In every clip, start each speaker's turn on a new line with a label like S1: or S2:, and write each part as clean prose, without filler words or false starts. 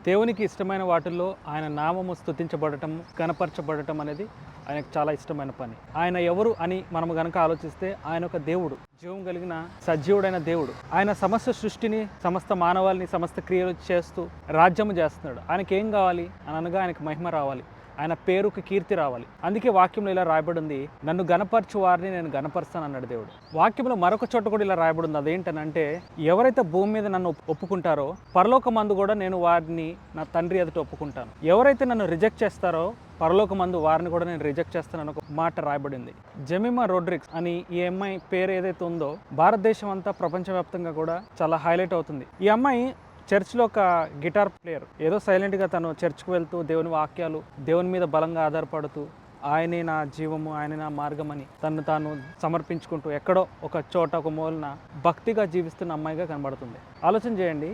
S1: దేవునికి ఇష్టమైన వాటిల్లో ఆయన నామము స్తుతించబడటం, కనపరచబడటం అనేది ఆయనకు చాలా ఇష్టమైన పని. ఆయన ఎవరు అని మనం గనక ఆలోచిస్తే ఆయన ఒక దేవుడు, జీవం కలిగిన సజీవుడైన దేవుడు. ఆయన సమస్త సృష్టిని, సమస్త మానవాళిని, సమస్త క్రియలు చేస్తూ రాజ్యము చేస్తున్నాడు. ఆయనకి ఏం కావాలి అని అనగా ఆయనకు మహిమ రావాలి, ఆయన పేరుకి కీర్తి రావాలి. అందుకే వాక్యంలో ఇలా రాయబడి ఉంది, నన్ను గనపరచు వారిని నేను గనపరుస్తాను అన్నాడు దేవుడు. వాక్యంలో మరొక చోట కూడా ఇలా రాయబడి ఉంది, అదేంటనంటే ఎవరైతే భూమి మీద నన్ను ఒప్పుకుంటారో పరలోకమందు కూడా నేను వారిని నా తండ్రి ఎదుట ఒప్పుకుంటాను. ఎవరైతే నన్ను రిజెక్ట్ చేస్తారో పరలోకమందు వారిని కూడా నేను రిజెక్ట్ చేస్తానని ఒక మాట రాయబడింది. జెమిమా రోడ్రిగ్స్ అని ఈ అమ్మాయి పేరు ఏదైతే ఉందో భారతదేశం అంతా ప్రపంచవ్యాప్తంగా కూడా చాలా హైలైట్ అవుతుంది. ఈ అమ్మాయి చర్చ్లో ఒక గిటార్ ప్లేయర్. ఏదో సైలెంట్గా తను చర్చ్కి వెళ్తూ దేవుని వాక్యాలు, దేవుని మీద బలంగా ఆధారపడుతూ ఆయనే నా జీవము, ఆయనే నా మార్గం అని తను తాను సమర్పించుకుంటూ ఎక్కడో ఒక చోట ఒక మూలన భక్తిగా జీవిస్తున్న అమ్మాయిగా కనబడుతుంది. ఆలోచన చేయండి,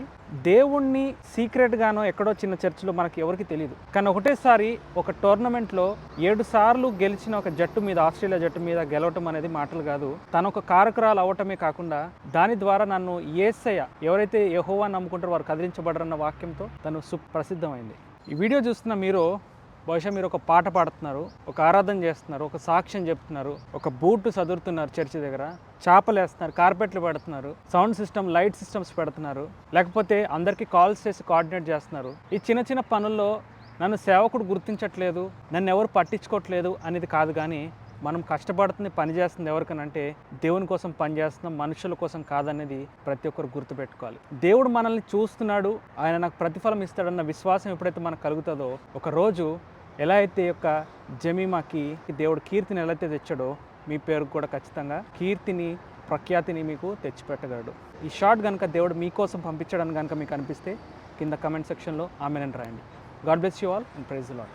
S1: దేవుణ్ణి సీక్రెట్గానో ఎక్కడో చిన్న చర్చిలో మనకి ఎవరికి తెలియదు, కానీ ఒకటేసారి ఒక టోర్నమెంట్లో 7 సార్లు గెలిచిన ఒక జట్టు మీద, ఆస్ట్రేలియా జట్టు మీద గెలవటం అనేది మాటలు కాదు. తను ఒక కారకురాలు అవటమే కాకుండా దాని ద్వారా నన్ను యేసయ్య, ఎవరైతే యెహోవా నమ్ముకుంటారో వారు కదిలించబడరన్న వాక్యంతో తను సుప్రసిద్ధమైంది. ఈ వీడియో చూస్తున్న మీరు బహుశా మీరు ఒక పాట పాడుతున్నారు, ఒక ఆరాధన చేస్తున్నారు, ఒక సాక్ష్యం చెప్తున్నారు, ఒక బూట్ చదువుతున్నారు, చర్చి దగ్గర చాపలు వేస్తున్నారు, కార్పెట్లు పెడుతున్నారు, సౌండ్ సిస్టమ్, లైట్ సిస్టమ్స్ పెడుతున్నారు, లేకపోతే అందరికీ కాల్స్ చేసి కోఆర్డినేట్ చేస్తున్నారు. ఈ చిన్న చిన్న పనుల్లో నన్ను సేవకుడు గుర్తించట్లేదు, నన్ను ఎవరు పట్టించుకోవట్లేదు అనేది కాదు, కానీ మనం కష్టపడుతుంది, పని చేస్తుంది ఎవరికనంటే దేవుని కోసం పని చేస్తున్నాం, మనుషుల కోసం కాదనేది ప్రతి ఒక్కరు గుర్తుపెట్టుకోవాలి. దేవుడు మనల్ని చూస్తున్నాడు, ఆయన నాకు ప్రతిఫలం ఇస్తాడన్న విశ్వాసం ఎప్పుడైతే మనకు కలుగుతుందో, ఒక రోజు ఎలా అయితే యొక్క జమీమాకి దేవుడు కీర్తిని ఎలా అయితే తెచ్చాడో మీ పేరుకు కూడా ఖచ్చితంగా కీర్తిని, ప్రఖ్యాతిని మీకు తెచ్చిపెట్టగలడు. ఈ షార్ట్ కనుక దేవుడు మీకోసం పంపించడానికి కనుక మీకు అనిపిస్తే కింద కమెంట్ సెక్షన్లో ఆమెన్ అని రాయండి. God bless you all and praise the lord.